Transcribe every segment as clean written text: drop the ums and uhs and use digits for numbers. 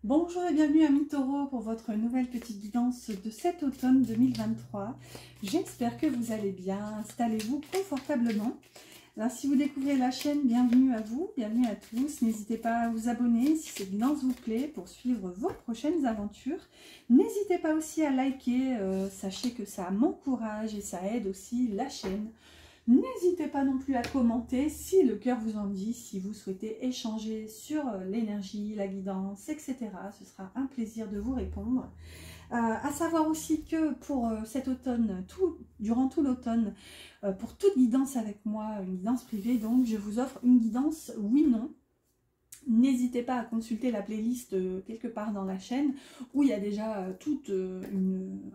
Bonjour et bienvenue à Mi-Taureau pour votre nouvelle petite guidance de cet automne 2023. J'espère que vous allez bien. Installez-vous confortablement. Alors, si vous découvrez la chaîne, bienvenue à vous, bienvenue à tous. N'hésitez pas à vous abonner si cette guidance vous plaît pour suivre vos prochaines aventures. N'hésitez pas aussi à liker, sachez que ça m'encourage et ça aide aussi la chaîne. N'hésitez pas non plus à commenter si le cœur vous en dit, si vous souhaitez échanger sur l'énergie, la guidance, etc. Ce sera un plaisir de vous répondre. À savoir aussi que pour cet automne, durant tout l'automne, pour toute guidance avec moi, une guidance privée, donc je vous offre une guidance oui-non. N'hésitez pas à consulter la playlist quelque part dans la chaîne où il y a déjà tout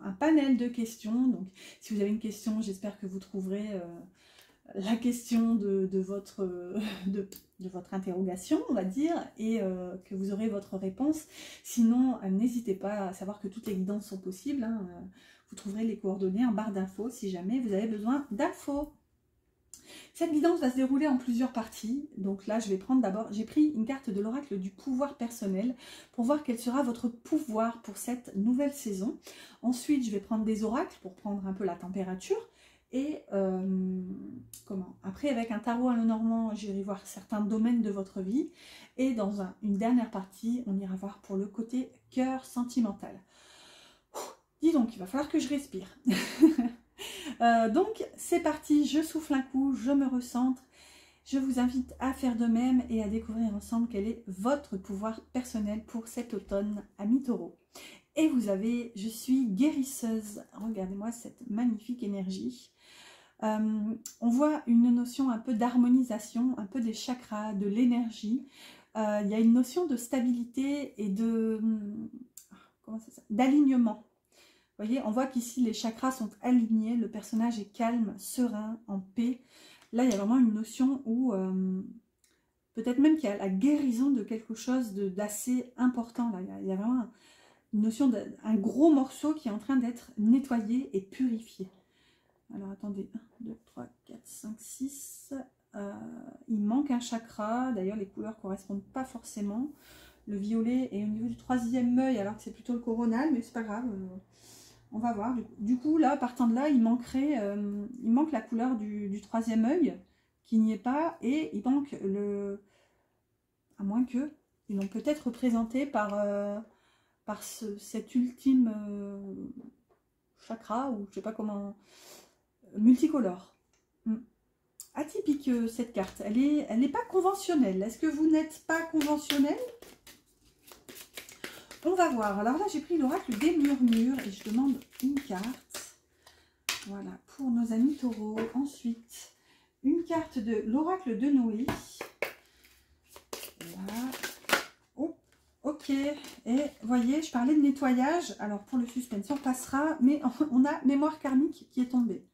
un panel de questions. Donc si vous avez une question, j'espère que vous trouverez la question de votre interrogation, on va dire, et que vous aurez votre réponse. Sinon, n'hésitez pas à savoir que toutes les guidances sont possibles. Hein. Vous trouverez les coordonnées en barre d'infos si jamais vous avez besoin d'infos. Cette guidance va se dérouler en plusieurs parties. Donc là, je vais prendre d'abord, j'ai pris une carte de l'oracle du pouvoir personnel pour voir quel sera votre pouvoir pour cette nouvelle saison. Ensuite, je vais prendre des oracles pour prendre un peu la température. Et après, avec un tarot à Lenormand, j'irai voir certains domaines de votre vie. Et dans une dernière partie, on ira voir pour le côté cœur sentimental. Dis donc, il va falloir que je respire. Donc, c'est parti, je souffle un coup, je me recentre. Je vous invite à faire de même et à découvrir ensemble quel est votre pouvoir personnel pour cet automne à Mi-Taureau. Et vous avez, je suis guérisseuse. Regardez-moi cette magnifique énergie. On voit une notion un peu d'harmonisation, un peu des chakras, de l'énergie. Il y a une notion de stabilité et d'alignement. Vous voyez, on voit qu'ici les chakras sont alignés, le personnage est calme, serein, en paix. Là, il y a vraiment une notion où peut-être même qu'il y a la guérison de quelque chose d'assez important. Là, il y a vraiment une notion d'un gros morceau qui est en train d'être nettoyé et purifié. Alors attendez, 1, 2, 3, 4, 5, 6. Il manque un chakra. D'ailleurs, les couleurs ne correspondent pas forcément. Le violet est au niveau du troisième œil, alors que c'est plutôt le coronal, mais c'est pas grave. On va voir. Du coup, là, partant de là, il manque la couleur du troisième œil, qui n'y est pas, et il manque à moins que, ils l'ont peut-être représenté par cet ultime chakra, ou je sais pas comment, multicolore. Atypique cette carte, elle est pas conventionnelle. Est-ce que vous n'êtes pas conventionnel? On va voir. Alors là, j'ai pris l'oracle des murmures et je demande une carte. Voilà, pour nos amis taureaux. Ensuite, une carte de l'oracle de Noé. Voilà. Oh, ok. Et voyez, je parlais de nettoyage. Alors pour le suspense, on passera. Mais on a mémoire karmique qui est tombée.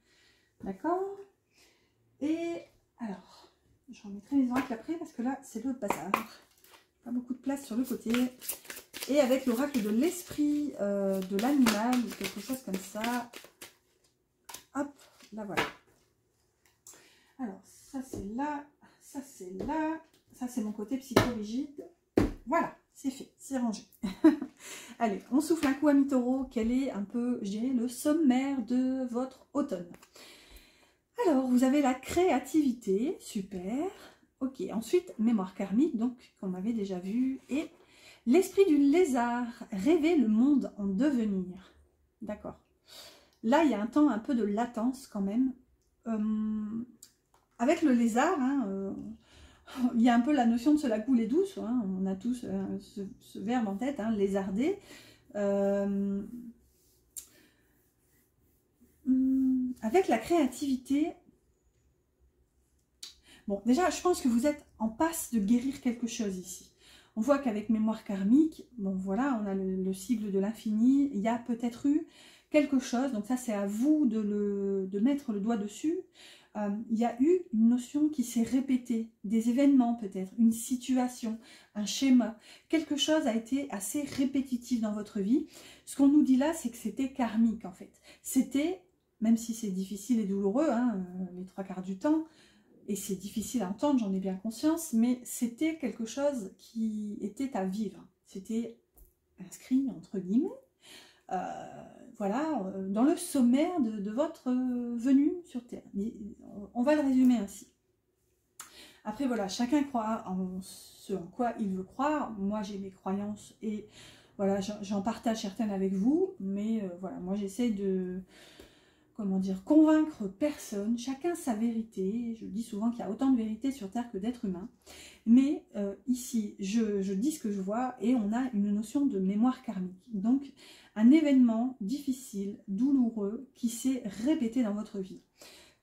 D'accord? Et alors, je remettrai les oracles après parce que là, c'est le bazar. Pas beaucoup de place sur le côté. Et avec l'oracle de l'esprit de l'animal, ou quelque chose comme ça. Hop, là voilà. Alors, ça c'est là, ça c'est là, ça c'est mon côté psychorigide. Voilà, c'est fait, c'est rangé. Allez, on souffle un coup à Mi-Taureau. Quel est un peu, je dirais, le sommaire de votre automne? Alors, vous avez la créativité, super. Ok, ensuite, mémoire karmique, donc, qu'on avait déjà vu, et l'esprit du lézard, rêver le monde en devenir. D'accord. Là, il y a un temps un peu de latence quand même. Avec le lézard, hein, il y a un peu la notion de se la couler douce. Hein, on a tous ce verbe en tête, hein, lézarder. Avec la créativité, bon, déjà, je pense que vous êtes en passe de guérir quelque chose ici. On voit qu'avec mémoire karmique, bon voilà, on a le sigle de l'infini, il y a peut-être eu quelque chose, donc ça c'est à vous de mettre le doigt dessus. Il y a eu une notion qui s'est répétée, des événements peut-être, une situation, un schéma, quelque chose a été assez répétitif dans votre vie. Ce qu'on nous dit là, c'est que c'était karmique en fait. C'était, même si c'est difficile et douloureux, hein, les 3/4 du temps, et c'est difficile à entendre, j'en ai bien conscience, mais c'était quelque chose qui était à vivre. C'était inscrit entre guillemets, voilà, dans le sommaire de votre venue sur Terre. On va le résumer ainsi. Après voilà, chacun croit en ce en quoi il veut croire. Moi j'ai mes croyances et voilà, j'en partage certaines avec vous, mais voilà, moi j'essaie de, comment dire, convaincre personne, chacun sa vérité. Je dis souvent qu'il y a autant de vérité sur Terre que d'êtres humains. Mais ici, je dis ce que je vois et on a une notion de mémoire karmique. Donc, un événement difficile, douloureux, qui s'est répété dans votre vie.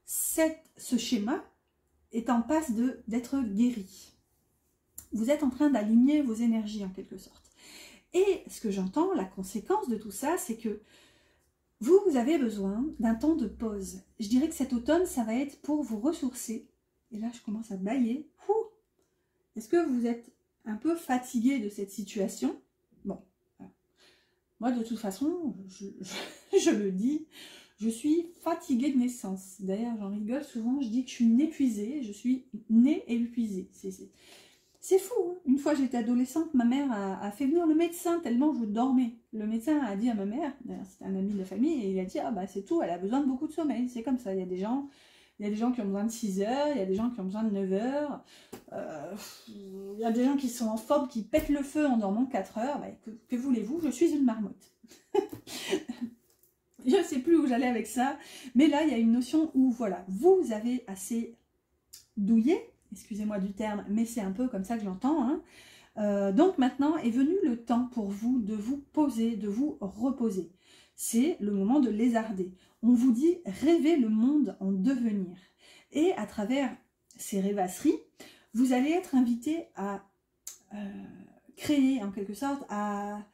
Ce schéma est en passe d'être guéri. Vous êtes en train d'aligner vos énergies en quelque sorte. Et ce que j'entends, la conséquence de tout ça, c'est que vous avez besoin d'un temps de pause. Je dirais que cet automne, ça va être pour vous ressourcer. Et là, je commence à bâiller. Est-ce que vous êtes un peu fatigué de cette situation? Bon, moi de toute façon, je le dis, je suis fatiguée de naissance. D'ailleurs, j'en rigole souvent, je dis que je suis une épuisée, je suis née et épuisée. C'est fou, hein. Une fois j'étais adolescente, ma mère a fait venir le médecin tellement je dormais. Le médecin a dit à ma mère, c'était un ami de la famille, et il a dit, ah bah c'est tout, elle a besoin de beaucoup de sommeil, c'est comme ça, il y a des gens qui ont besoin de 6 heures, il y a des gens qui ont besoin de 9 heures, il y a des gens qui sont en forme, qui pètent le feu en dormant 4 heures, bah, que voulez-vous, je suis une marmotte. Je ne sais plus où j'allais avec ça, mais là il y a une notion où voilà, vous avez assez douillé, excusez-moi du terme, mais c'est un peu comme ça que j'entends, hein. Donc maintenant est venu le temps pour vous de vous poser, de vous reposer. C'est le moment de lézarder. On vous dit rêvez le monde en devenir. Et à travers ces rêvasseries, vous allez être invité à créer en quelque sorte, à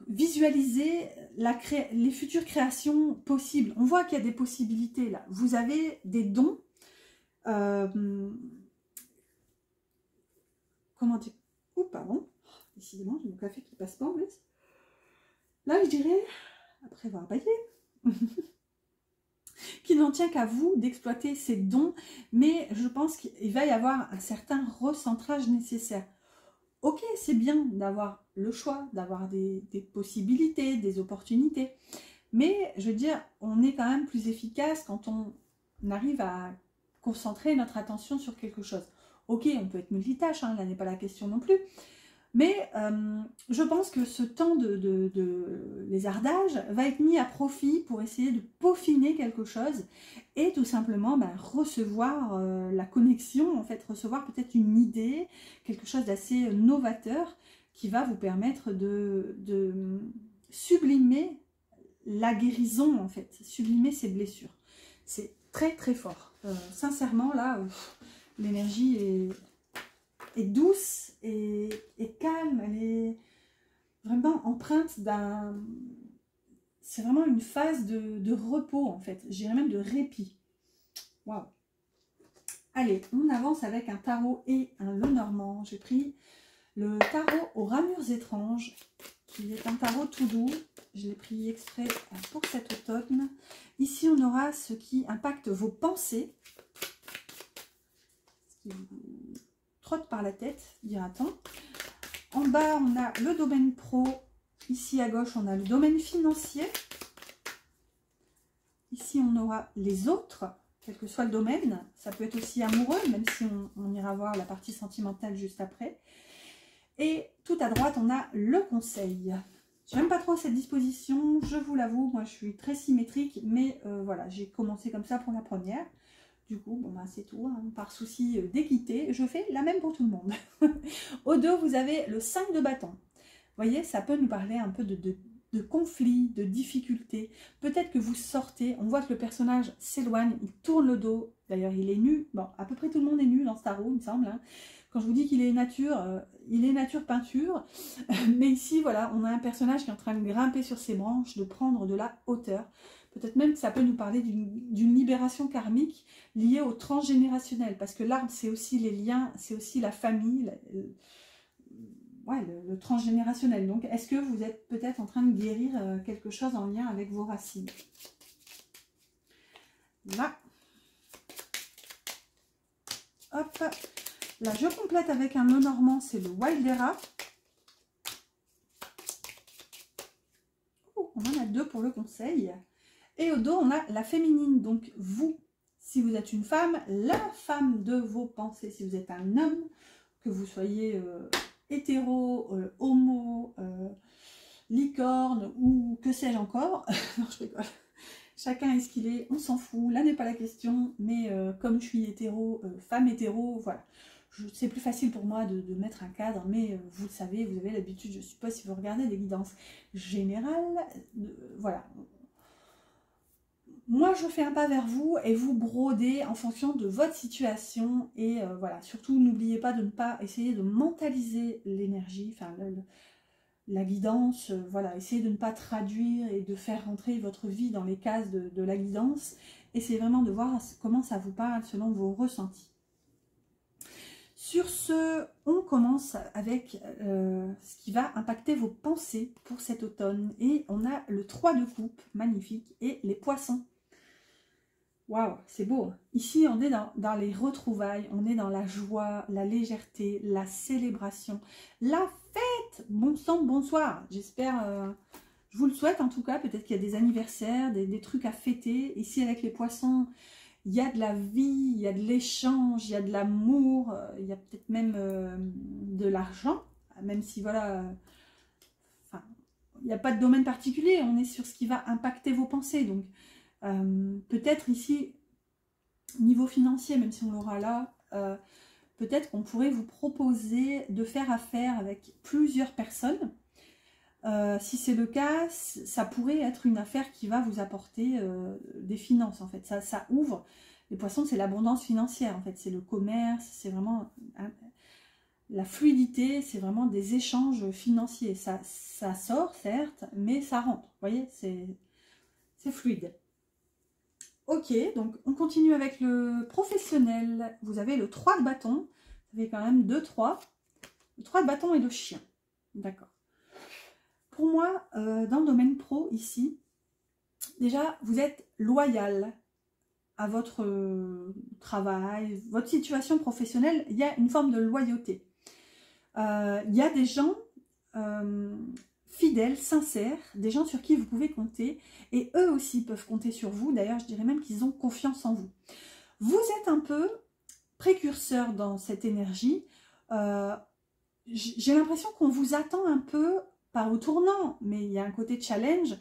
visualiser les futures créations possibles. On voit qu'il y a des possibilités là. Vous avez des dons. Comment dire? Oh, pardon. Décidément, j'ai mon café qui passe pas en fait. Là, je dirais, après avoir baillé, qu'il n'en tient qu'à vous d'exploiter ces dons, mais je pense qu'il va y avoir un certain recentrage nécessaire. Ok, c'est bien d'avoir le choix, d'avoir des possibilités, des opportunités, mais je veux dire, on est quand même plus efficace quand on arrive à concentrer notre attention sur quelque chose. Ok, on peut être multitâche, hein, là n'est pas la question non plus, mais je pense que ce temps de lézardage va être mis à profit pour essayer de peaufiner quelque chose et tout simplement recevoir la connexion, en fait, recevoir peut-être une idée, quelque chose d'assez novateur qui va vous permettre de sublimer la guérison, en fait, sublimer ses blessures. C'est très très fort. Sincèrement, là, l'énergie est douce et calme, elle est vraiment empreinte d'un... C'est vraiment une phase de repos, en fait, je dirais même de répit. Waouh! Allez, on avance avec un tarot et un Lenormand. J'ai pris le tarot aux ramures étranges, qui est un tarot tout doux. Je l'ai pris exprès pour cet automne. Ici, on aura ce qui impacte vos pensées. Ce qui vous trotte par la tête, dira-t-on. En bas, on a le domaine pro. Ici, à gauche, on a le domaine financier. Ici, on aura les autres, quel que soit le domaine. Ça peut être aussi amoureux, même si on ira voir la partie sentimentale juste après. Et tout à droite, on a le conseil. J'aime pas trop cette disposition, je vous l'avoue. Moi, je suis très symétrique, mais voilà, j'ai commencé comme ça pour la première. Du coup, bon, c'est tout. Hein. Par souci d'équité, je fais la même pour tout le monde. Au dos, vous avez le 5 de bâton. Vous voyez, ça peut nous parler un peu de conflit, de difficulté. Peut-être que vous sortez, on voit que le personnage s'éloigne, il tourne le dos. D'ailleurs, il est nu. Bon, à peu près tout le monde est nu dans ce tarot, il me semble. Hein. Quand je vous dis qu'il est nature peinture. Mais ici, voilà, on a un personnage qui est en train de grimper sur ses branches, de prendre de la hauteur. Peut-être même que ça peut nous parler d'une libération karmique liée au transgénérationnel. Parce que l'arbre, c'est aussi les liens, c'est aussi la famille, le transgénérationnel. Donc, est-ce que vous êtes peut-être en train de guérir quelque chose en lien avec vos racines? Là. Hop. Là, je complète avec un Lenormand, c'est le Wildera. On en a 2 pour le conseil. Et au dos, on a la féminine. Donc vous, si vous êtes une femme, la femme de vos pensées. Si vous êtes un homme, que vous soyez hétéro, homo, licorne ou que sais-je encore. Non, je rigole. Chacun est ce qu'il est, on s'en fout. Là n'est pas la question. Mais comme je suis hétéro, femme hétéro, voilà. C'est plus facile pour moi de mettre un cadre, mais vous le savez, vous avez l'habitude, je suppose, si vous regardez des guidances générales, voilà. Moi, je fais un pas vers vous et vous brodez en fonction de votre situation. Et voilà, surtout, n'oubliez pas de ne pas essayer de mentaliser l'énergie, enfin, la guidance. Voilà, essayez de ne pas traduire et de faire rentrer votre vie dans les cases de la guidance. Essayez vraiment de voir comment ça vous parle selon vos ressentis. Sur ce, on commence avec ce qui va impacter vos pensées pour cet automne. Et on a le 3 de coupe, magnifique, et les poissons. Waouh, c'est beau. Ici, on est dans les retrouvailles, on est dans la joie, la légèreté, la célébration, la fête. Bon sang, bonsoir. J'espère, je vous le souhaite en tout cas. Peut-être qu'il y a des anniversaires, des trucs à fêter. Ici, avec les poissons, il y a de la vie, il y a de l'échange, il y a de l'amour, il y a peut-être même de l'argent. Même si, voilà, enfin, il n'y a pas de domaine particulier. On est sur ce qui va impacter vos pensées. Donc, peut-être ici, niveau financier, même si on l'aura là, peut-être qu'on pourrait vous proposer de faire affaire avec plusieurs personnes. Si c'est le cas, ça pourrait être une affaire qui va vous apporter des finances, en fait. Ça ouvre. Les poissons, c'est l'abondance financière, en fait. C'est le commerce, c'est vraiment... la fluidité, c'est vraiment des échanges financiers. Ça sort, certes, mais ça rentre. Vous voyez, c'est fluide. Ok, donc on continue avec le professionnel. Vous avez le 3 de bâton. Vous avez quand même 2, 3. Le 3 de bâton et le chien. D'accord. Pour moi, dans le domaine pro, ici, déjà, vous êtes loyal à votre travail, votre situation professionnelle. Il y a une forme de loyauté. Il y a des gens... fidèles, sincères, des gens sur qui vous pouvez compter, et eux aussi peuvent compter sur vous. D'ailleurs, je dirais même qu'ils ont confiance en vous. Vous êtes un peu précurseur dans cette énergie. J'ai l'impression qu'on vous attend un peu, pas au tournant, mais il y a un côté challenge.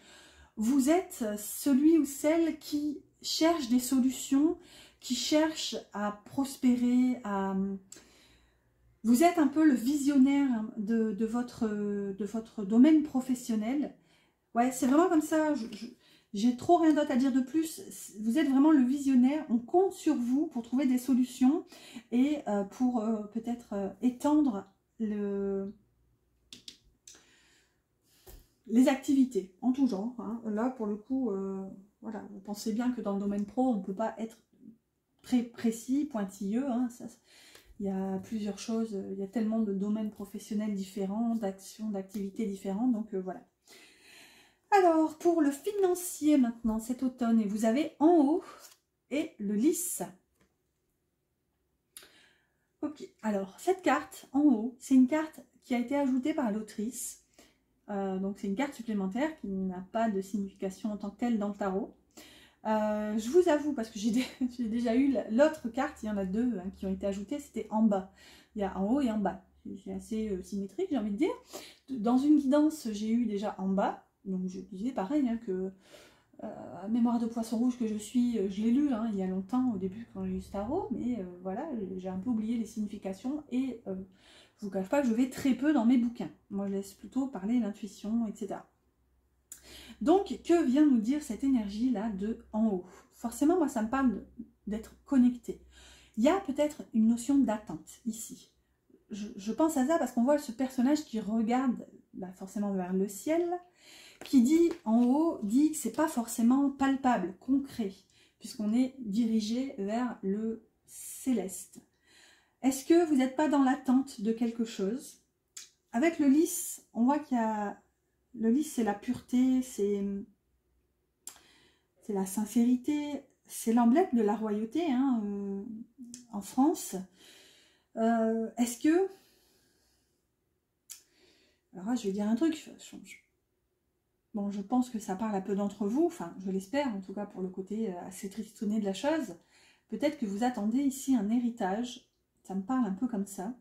Vous êtes celui ou celle qui cherche des solutions, qui cherche à prospérer, à... Vous êtes un peu le visionnaire de votre domaine professionnel. Ouais, c'est vraiment comme ça. J'ai trop rien d'autre à dire de plus. Vous êtes vraiment le visionnaire. On compte sur vous pour trouver des solutions et pour peut-être étendre les activités en tout genre. Hein. Là, pour le coup, voilà, vous pensez bien que dans le domaine pro, on ne peut pas être très précis, pointilleux. Hein, il y a plusieurs choses, il y a tellement de domaines professionnels différents, d'actions, d'activités différentes, donc voilà. Alors, pour le financier maintenant, cet automne, et vous avez en haut et le lys. Ok, alors cette carte en haut, c'est une carte qui a été ajoutée par l'autrice. Donc c'est une carte supplémentaire qui n'a pas de signification en tant que telle dans le tarot. Je vous avoue, parce que j'ai déjà eu l'autre carte, il y en a 2 hein, qui ont été ajoutées, c'était en bas. Il y a en haut et en bas. C'est assez symétrique, j'ai envie de dire. Dans une guidance, j'ai eu déjà en bas. Donc je disais pareil, hein, que Mémoire de poisson rouge que je suis, je l'ai lu hein, il y a longtemps, au début quand j'ai eu ce tarot, mais voilà, j'ai un peu oublié les significations et je vous cache pas que je vais très peu dans mes bouquins. Moi, je laisse plutôt parler l'intuition, etc. Donc, que vient nous dire cette énergie-là de en haut? Forcément, moi, ça me parle d'être connecté. Il y a peut-être une notion d'attente ici. Je pense à ça parce qu'on voit ce personnage qui regarde forcément vers le ciel, qui dit en haut, dit que c'est pas forcément palpable, concret, puisqu'on est dirigé vers le céleste. Est-ce que vous n'êtes pas dans l'attente de quelque chose? Avec le lys, on voit qu'il y a... Le lys, c'est la pureté, c'est la sincérité, c'est l'emblème de la royauté hein, en France. Est-ce que... Alors là, je vais dire un truc, Bon, je pense que ça parle à peu d'entre vous, enfin, je l'espère, en tout cas pour le côté assez tristouné de la chose. Peut-être que vous attendez ici un héritage, ça me parle un peu comme ça.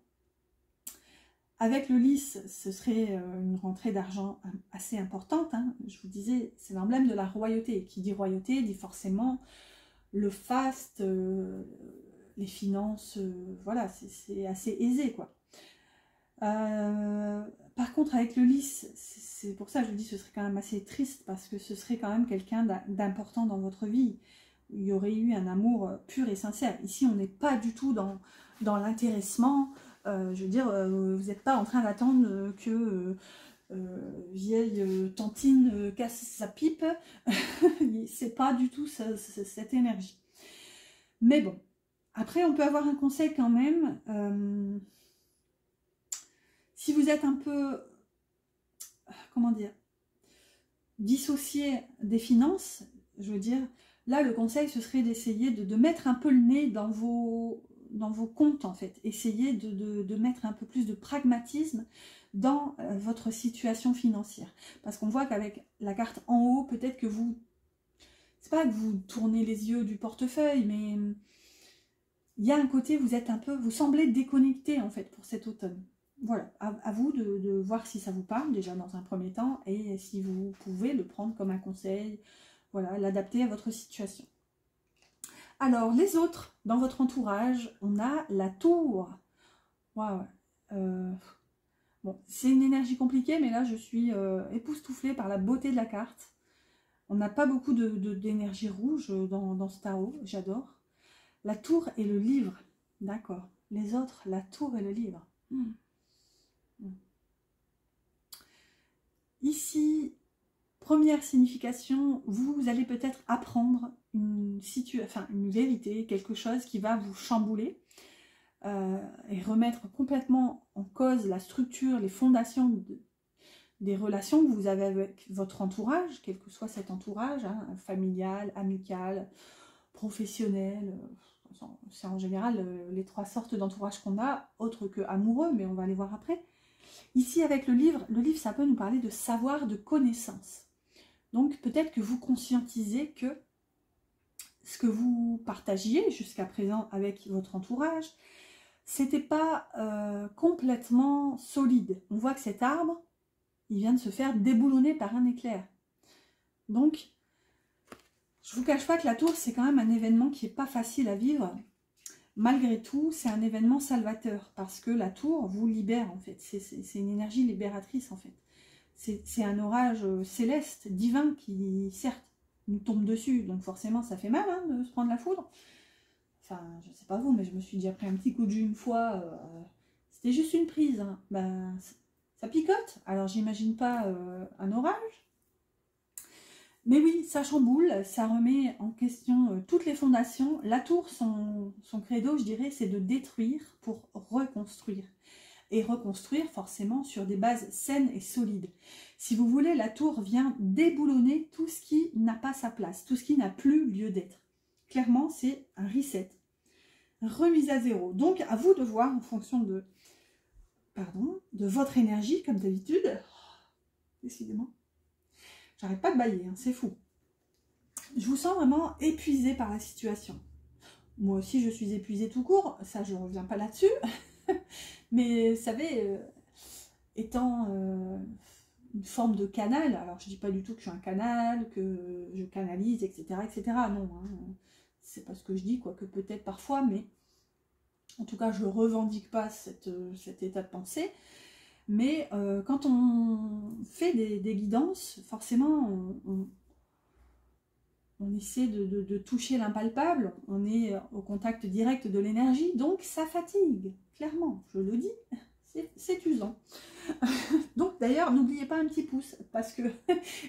Avec le lys, ce serait une rentrée d'argent assez importante, hein. Je vous disais, c'est l'emblème de la royauté. Qui dit royauté dit forcément le faste, les finances, voilà, c'est assez aisé, quoi. Par contre, avec le lys, c'est pour ça que je vous dis que ce serait quand même assez triste, parce que ce serait quand même quelqu'un d'important dans votre vie. Il y aurait eu un amour pur et sincère. Ici, on n'est pas du tout dans l'intéressement. Je veux dire, vous n'êtes pas en train d'attendre que vieille tantine casse sa pipe. C'est pas du tout cette énergie. Mais bon, après, on peut avoir un conseil quand même. Si vous êtes un peu, comment dire, dissocié des finances, je veux dire, là, le conseil, ce serait d'essayer de mettre un peu le nez dans vos comptes, en fait. Essayez de mettre un peu plus de pragmatisme dans votre situation financière. Parce qu'on voit qu'avec la carte en haut, peut-être que vous... C'est pas que vous tournez les yeux du portefeuille, mais il y a un côté, vous êtes un peu... Vous semblez déconnecté, en fait, pour cet automne. Voilà, à vous de voir si ça vous parle, déjà dans un premier temps, et si vous pouvez le prendre comme un conseil, voilà, l'adapter à votre situation. Alors, les autres, dans votre entourage, on a la tour. Waouh. Bon, c'est une énergie compliquée, mais là, je suis époustouflée par la beauté de la carte. On n'a pas beaucoup d'énergie rouge dans ce tarot, j'adore. La tour et le livre, d'accord. Les autres, la tour et le livre. Ici, première signification, vous allez peut-être apprendre une vérité, quelque chose qui va vous chambouler et remettre complètement en cause la structure, les fondations des relations que vous avez avec votre entourage, quel que soit cet entourage, hein, familial, amical, professionnel. C'est en général les trois sortes d'entourage qu'on a, autres que amoureux, mais on va les voir après. Ici, avec le livre, ça peut nous parler de savoir, de connaissance. Donc, peut-être que vous conscientisez que ce que vous partagiez jusqu'à présent avec votre entourage, c'était pas complètement solide. On voit que cet arbre, il vient de se faire déboulonner par un éclair. Donc, je vous cache pas que la tour, c'est quand même un événement qui n'est pas facile à vivre. Malgré tout, c'est un événement salvateur, parce que la tour vous libère, en fait. C'est une énergie libératrice, en fait. C'est un orage céleste, divin, qui, certes, nous tombe dessus. Donc forcément, ça fait mal hein, de se prendre la foudre. Enfin, je sais pas vous, mais je me suis déjà pris un petit coup de jus une fois. C'était juste une prise. Hein. Ben, ça picote. Alors, j'imagine pas un orage. Mais oui, ça chamboule, ça remet en question toutes les fondations. La tour, son credo, je dirais, c'est de détruire pour reconstruire. Et reconstruire forcément sur des bases saines et solides. Si vous voulez, la tour vient déboulonner tout ce qui n'a pas sa place, tout ce qui n'a plus lieu d'être. Clairement, c'est un reset, remise à zéro. Donc, à vous de voir en fonction de votre énergie, comme d'habitude. Décidément. J'arrête pas de bâiller, hein, c'est fou. Je vous sens vraiment épuisée par la situation. Moi aussi, je suis épuisée tout court. Ça, je ne reviens pas là-dessus. Mais vous savez, étant une forme de canal, alors je ne dis pas du tout que je suis un canal, que je canalise, etc. etc. Non, hein, c'est pas ce que je dis, quoique peut-être parfois, mais en tout cas, je ne revendique pas cet état de pensée. Mais quand on fait des guidances, forcément, on essaie de toucher l'impalpable, on est au contact direct de l'énergie, donc ça fatigue, clairement, je le dis, c'est usant. Donc d'ailleurs, n'oubliez pas un petit pouce, parce que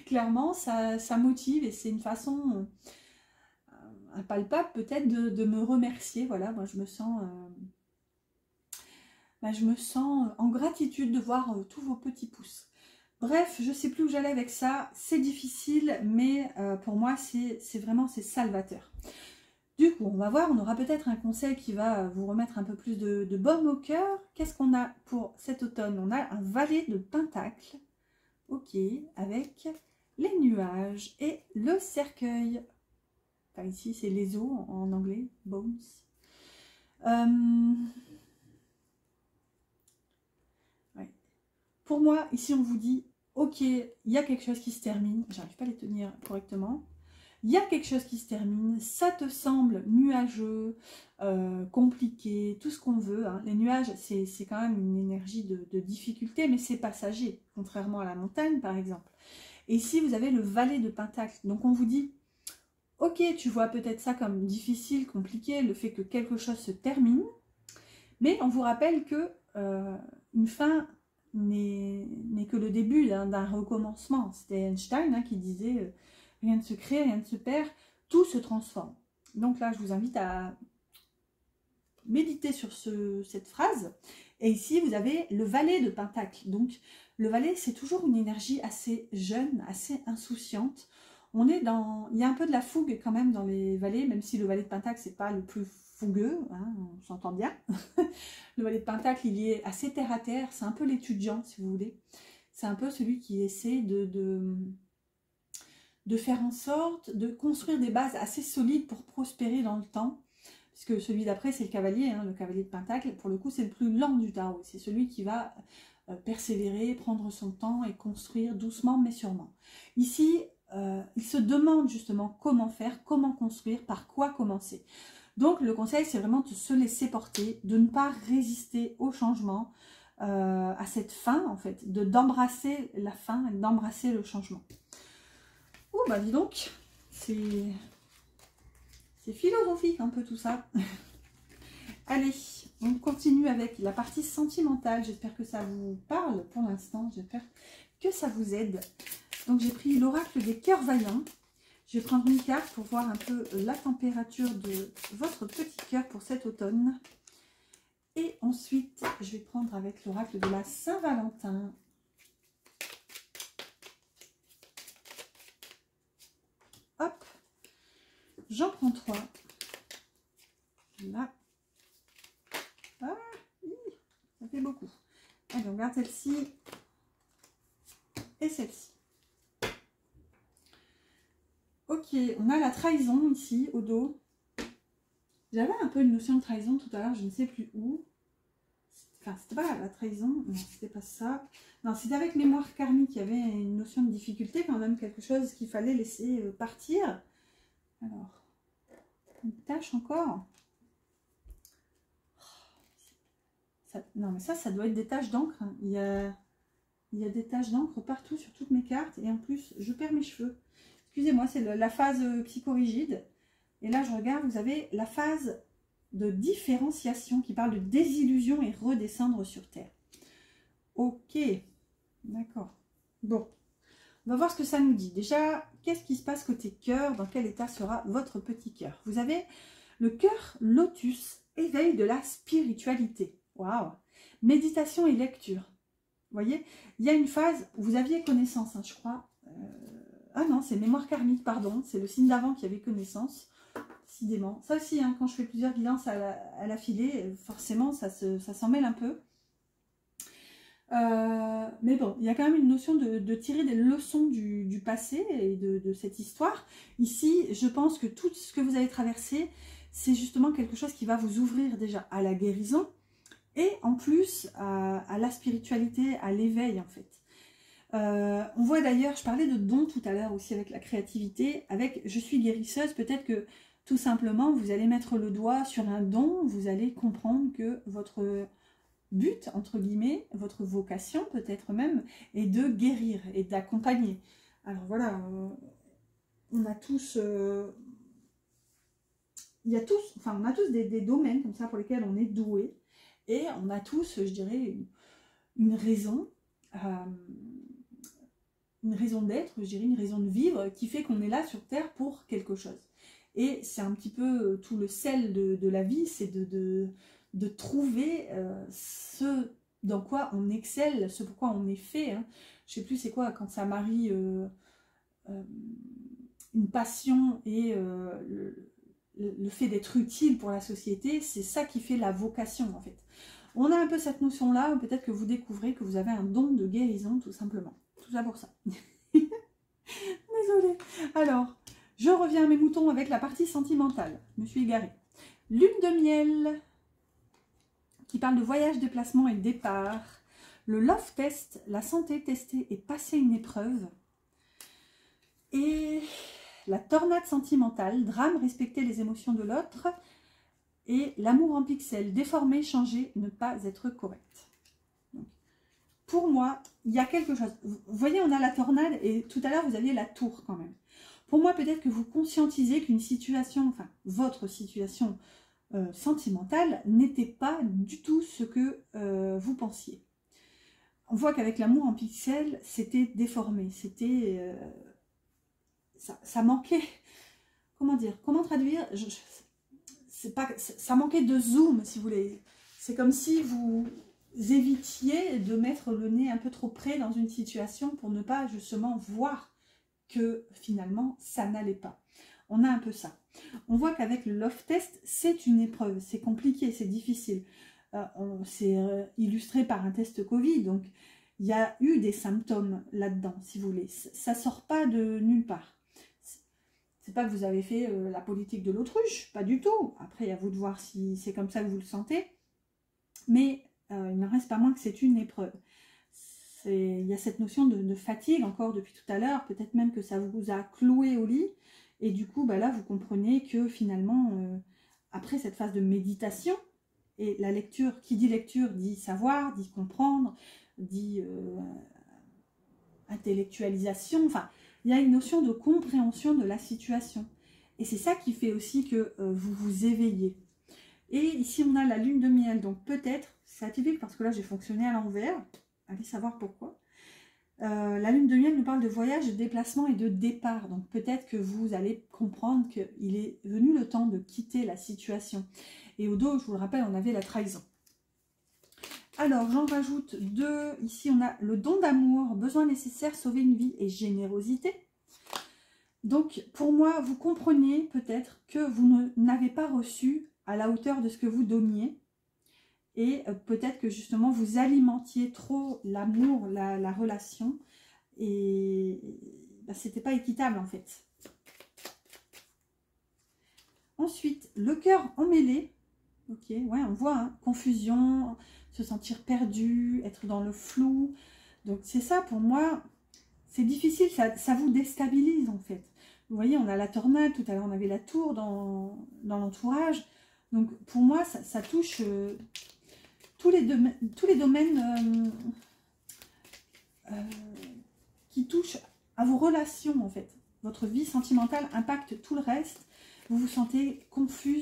clairement, ça motive et c'est une façon impalpable peut-être de me remercier. Voilà, moi je me sens en gratitude de voir tous vos petits pouces. Bref, je ne sais plus où j'allais avec ça, c'est difficile, mais pour moi, c'est salvateur. Du coup, on va voir, on aura peut-être un conseil qui va vous remettre un peu plus de baume au cœur. Qu'est-ce qu'on a pour cet automne? On a un valet de pentacle, ok, avec les nuages et le cercueil. Enfin, ici, c'est les os en anglais, bones. Ouais. Pour moi, ici, on vous dit, ok, il y a quelque chose qui se termine. J'arrive pas à les tenir correctement. Il y a quelque chose qui se termine, ça te semble nuageux, compliqué, tout ce qu'on veut. Hein. Les nuages, c'est quand même une énergie de difficulté, mais c'est passager, contrairement à la montagne, par exemple. Et ici, vous avez le valet de Pentacle. Donc, on vous dit, ok, tu vois peut-être ça comme difficile, compliqué, le fait que quelque chose se termine, mais on vous rappelle que une fin n'est que le début d'un recommencement. C'était Einstein qui disait rien ne se crée, rien ne se perd, tout se transforme. Donc là, je vous invite à méditer sur cette phrase. Et ici, vous avez le valet de Pentacle. Donc, le valet, c'est toujours une énergie assez jeune, assez insouciante. On est dans... Il y a un peu de la fougue quand même dans les valets, même si le valet de Pentacle, c'est pas le plus fougueux, hein, on s'entend bien. Le valet de Pentacle, il est assez terre à terre, c'est un peu l'étudiant, si vous voulez. C'est un peu celui qui essaie de faire en sorte de construire des bases assez solides pour prospérer dans le temps. Puisque celui d'après, c'est le cavalier, hein, le cavalier de Pentacle. Pour le coup, c'est le plus lent du tarot. C'est celui qui va persévérer, prendre son temps et construire doucement mais sûrement. Ici, il se demande justement comment faire, comment construire, par quoi commencer. Donc, le conseil, c'est vraiment de se laisser porter, de ne pas résister au changement, à cette fin, en fait, d'embrasser la fin et d'embrasser le changement. Oh, bah dis donc, c'est philosophique un peu tout ça. Allez, on continue avec la partie sentimentale. J'espère que ça vous parle pour l'instant. J'espère que ça vous aide. Donc, j'ai pris l'oracle des cœurs vaillants. Je vais prendre une carte pour voir un peu la température de votre petit cœur pour cet automne. Et ensuite, je vais prendre avec l'oracle de la Saint-Valentin. Hop, j'en prends 3. Là. Ah, ça fait beaucoup. Allez, on garde celle-ci et celle-ci. Ok, on a la trahison ici, au dos. J'avais un peu une notion de trahison tout à l'heure, je ne sais plus où. Enfin, c'était pas la trahison, non, c'était pas ça. Non, c'était avec mémoire karmique, il y avait une notion de difficulté, quand même quelque chose qu'il fallait laisser partir. Alors, une tâche encore. Ça, non, mais ça doit être des taches d'encre. Hein. Il y a des taches d'encre partout sur toutes mes cartes. Et en plus, je perds mes cheveux. Excusez-moi, c'est la phase psychorigide. Et là, je regarde, vous avez la phase de différenciation qui parle de désillusion et redescendre sur Terre. Ok, d'accord. Bon, on va voir ce que ça nous dit. Déjà, qu'est-ce qui se passe côté cœur? Dans quel état sera votre petit cœur? Vous avez le cœur lotus, éveil de la spiritualité. Waouh! Méditation et lecture. Vous voyez, il y a une phase où vous aviez connaissance, hein, je crois. Ah non, c'est mémoire karmique, pardon. C'est le signe d'avant qui avait connaissance. Décidément. Ça aussi, hein, quand je fais plusieurs guidances à l'affilée, forcément, ça s'en mêle un peu. Mais bon, il y a quand même une notion de tirer des leçons du passé et de cette histoire. Ici, je pense que tout ce que vous avez traversé, c'est justement quelque chose qui va vous ouvrir déjà à la guérison et en plus à la spiritualité, à l'éveil en fait. On voit d'ailleurs, je parlais de dons tout à l'heure aussi avec la créativité, avec je suis guérisseuse, peut-être que tout simplement vous allez mettre le doigt sur un don, vous allez comprendre que votre but, entre guillemets, votre vocation peut-être même, est de guérir et d'accompagner. Alors voilà, on a tous, on a tous des domaines comme ça pour lesquels on est doué, et on a tous, je dirais, une raison d'être, je dirais, une raison de vivre qui fait qu'on est là sur Terre pour quelque chose. Et c'est un petit peu tout le sel de la vie, c'est de trouver ce dans quoi on excelle, ce pourquoi on est fait. Hein. Je sais plus c'est quoi, quand ça marie une passion et le fait d'être utile pour la société, c'est ça qui fait la vocation en fait. On a un peu cette notion-là, peut-être que vous découvrez que vous avez un don de guérison tout simplement. Tout ça pour ça. Désolée. Alors, je reviens à mes moutons avec la partie sentimentale. Je me suis égarée. Lune de miel, qui parle de voyage, déplacement et départ. Le love test, la santé testée et passer une épreuve. Et la tornade sentimentale, drame, respecter les émotions de l'autre. Et l'amour en pixels, déformer, changer, ne pas être correct. Donc, pour moi, il y a quelque chose. Vous voyez, on a la tornade et tout à l'heure, vous aviez la tour quand même. Pour moi, peut-être que vous conscientisez qu'une situation, enfin, votre situation sentimentale n'était pas du tout ce que vous pensiez. On voit qu'avec l'amour en pixels, c'était déformé, c'était... ça manquait... Comment dire? Comment traduire? Ça manquait de zoom, si vous voulez. C'est comme si vous évitiez de mettre le nez un peu trop près dans une situation pour ne pas justement voir que finalement ça n'allait pas. On a un peu ça. On voit qu'avec le love test, c'est une épreuve, c'est compliqué, c'est difficile. C'est illustré par un test Covid, donc il y a eu des symptômes là-dedans, si vous voulez. Ça ne sort pas de nulle part. C'est pas que vous avez fait la politique de l'autruche, pas du tout. Après, à vous de voir si c'est comme ça que vous le sentez. Mais il n'en reste pas moins que c'est une épreuve. Il y a cette notion de fatigue encore depuis tout à l'heure. Peut-être même que ça vous a cloué au lit. Et du coup, bah là, vous comprenez que finalement, après cette phase de méditation, et la lecture, qui dit lecture, dit savoir, dit comprendre, dit intellectualisation, enfin... Il y a une notion de compréhension de la situation. Et c'est ça qui fait aussi que vous vous éveillez. Et ici, on a la lune de miel. Donc peut-être, c'est atypique parce que là, j'ai fonctionné à l'envers. Allez savoir pourquoi. La lune de miel nous parle de voyage, de déplacement et de départ. Donc peut-être que vous allez comprendre qu'il est venu le temps de quitter la situation. Et au dos, je vous le rappelle, on avait la trahison. Alors, j'en rajoute deux. Ici, on a le don d'amour, besoin nécessaire, sauver une vie et générosité. Donc, pour moi, vous comprenez peut-être que vous n'avez pas reçu à la hauteur de ce que vous donniez. Et peut-être que justement, vous alimentiez trop l'amour, la relation. Et ben, c'était pas équitable en fait. Ensuite, le cœur emmêlé. Ok, ouais, on voit, hein, confusion, se sentir perdu, être dans le flou. Donc c'est ça pour moi, c'est difficile, ça vous déstabilise en fait. Vous voyez, on a la tornade, tout à l'heure on avait la tour dans l'entourage. Donc pour moi, ça touche tous les domaines qui touchent à vos relations en fait. Votre vie sentimentale impacte tout le reste. Vous vous sentez confus,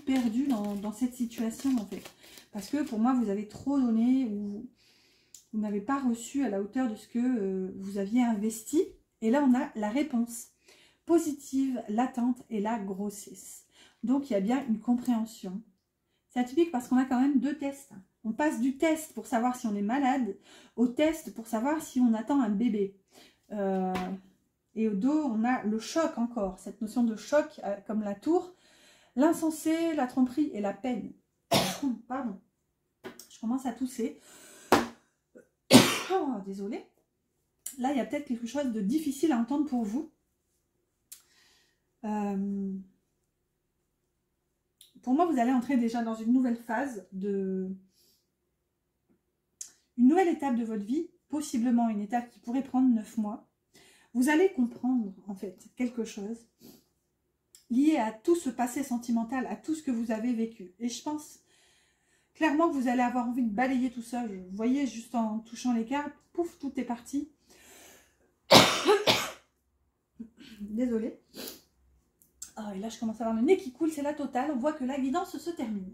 perdu dans cette situation en fait. Parce que pour moi, vous avez trop donné ou vous n'avez pas reçu à la hauteur de ce que vous aviez investi. Et là, on a la réponse positive, l'attente et la grossesse. Donc, il y a bien une compréhension. C'est atypique parce qu'on a quand même deux tests. On passe du test pour savoir si on est malade au test pour savoir si on attend un bébé. Et au dos, on a le choc encore, cette notion de choc comme la tour, l'insensé, la tromperie et la peine. Pardon, je commence à tousser. Oh, désolée. Là, il y a peut-être quelque chose de difficile à entendre pour vous. Pour moi, vous allez entrer déjà dans une nouvelle phase, une nouvelle étape de votre vie, possiblement une étape qui pourrait prendre 9 mois. Vous allez comprendre, en fait, quelque chose lié à tout ce passé sentimental, à tout ce que vous avez vécu. Et je pense clairement que vous allez avoir envie de balayer tout ça. Vous voyez, juste en touchant les cartes, pouf, tout est parti. Désolée. Oh, et là, je commence à avoir le nez qui coule, c'est la totale. On voit que la guidance se termine.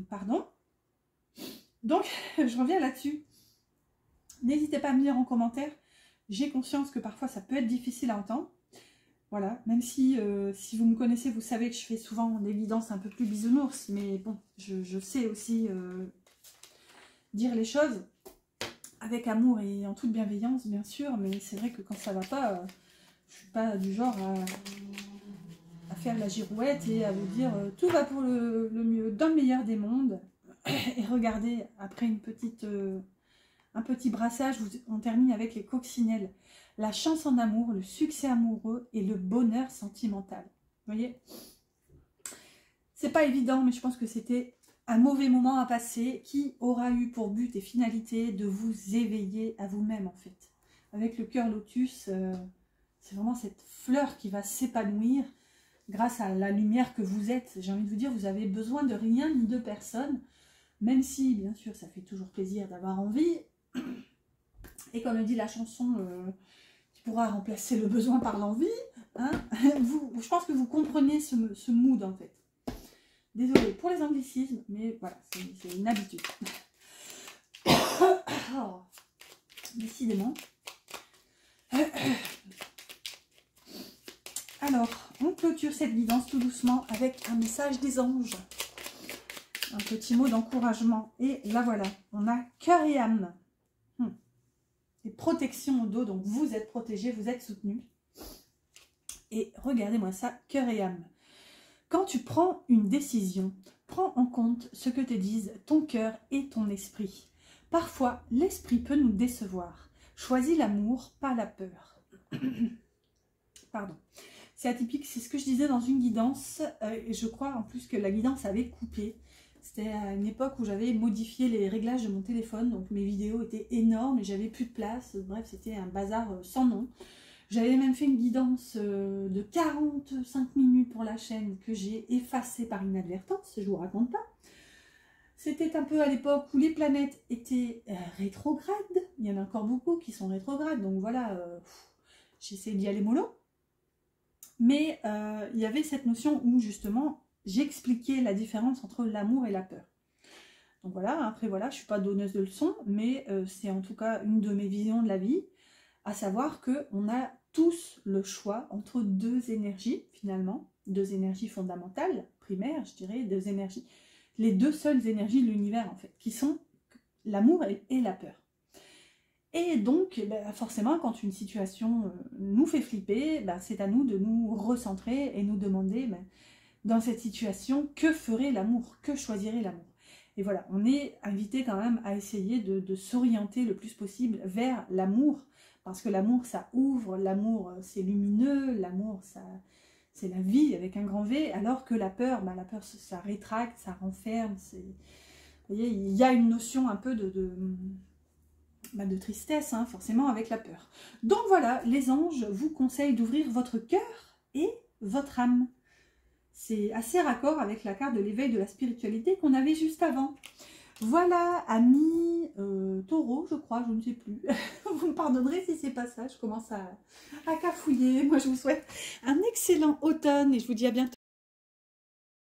Pardon. Donc, je reviens là-dessus. N'hésitez pas à me dire en commentaire. J'ai conscience que parfois, ça peut être difficile à entendre. Voilà, même si, si vous me connaissez, vous savez que je fais souvent des guidances un peu plus bisounours. Mais bon, je sais aussi dire les choses avec amour et en toute bienveillance, bien sûr. Mais c'est vrai que quand ça va pas, je suis pas du genre à faire la girouette et à vous dire tout va pour le mieux, dans le meilleur des mondes. Et regardez, après un petit brassage, on termine avec les coccinelles. La chance en amour, le succès amoureux et le bonheur sentimental. Vous voyez? C'est pas évident, mais je pense que c'était un mauvais moment à passer qui aura eu pour but et finalité de vous éveiller à vous-même, en fait. Avec le cœur lotus, c'est vraiment cette fleur qui va s'épanouir grâce à la lumière que vous êtes. J'ai envie de vous dire, vous avez besoin de rien ni de personne, même si, bien sûr, ça fait toujours plaisir d'avoir envie. Et comme le dit la chanson, qui pourra remplacer le besoin par l'envie, hein, je pense que vous comprenez ce mood, en fait. Désolée pour les anglicismes, mais voilà, c'est une habitude. Oh, décidément. Alors, on clôture cette guidance tout doucement avec un message des anges. Un petit mot d'encouragement. Et là, voilà, on a cœur et âme. Et protection au dos, donc vous êtes protégé, vous êtes soutenu. Et regardez-moi ça, cœur et âme. Quand tu prends une décision, prends en compte ce que te disent ton cœur et ton esprit. Parfois, l'esprit peut nous décevoir. Choisis l'amour, pas la peur. Pardon. C'est atypique, c'est ce que je disais dans une guidance. Et je crois en plus que la guidance avait coupé. C'était à une époque où j'avais modifié les réglages de mon téléphone. Donc mes vidéos étaient énormes et j'avais plus de place. Bref, c'était un bazar sans nom. J'avais même fait une guidance de 45 minutes pour la chaîne que j'ai effacée par inadvertance, je ne vous raconte pas. C'était un peu à l'époque où les planètes étaient rétrogrades. Il y en a encore beaucoup qui sont rétrogrades, donc voilà, j'essaie d'y aller mollo. Mais il y avait cette notion où justement j'expliquais la différence entre l'amour et la peur. Donc voilà, après voilà, je ne suis pas donneuse de leçons, mais c'est en tout cas une de mes visions de la vie. À savoir qu'on a tous le choix entre deux énergies, finalement, deux énergies fondamentales, primaires, je dirais, deux énergies, les deux seules énergies de l'univers, en fait, qui sont l'amour et la peur. Et donc, forcément, quand une situation nous fait flipper, c'est à nous de nous recentrer et nous demander, dans cette situation, que ferait l'amour, que choisirait l'amour. Et voilà, on est invité quand même à essayer de s'orienter le plus possible vers l'amour, parce que l'amour, ça ouvre, l'amour, c'est lumineux, l'amour, c'est la vie avec un grand V, alors que la peur, ça rétracte, ça renferme. Vous voyez, il y a une notion un peu de tristesse, hein, forcément, avec la peur. Donc voilà, les anges vous conseillent d'ouvrir votre cœur et votre âme. C'est assez raccord avec la carte de l'éveil de la spiritualité qu'on avait juste avant. Voilà, amis taureau, je crois, je ne sais plus. Vous me pardonnerez si c'est pas ça, je commence à cafouiller. Moi, je vous souhaite un excellent automne et je vous dis à bientôt.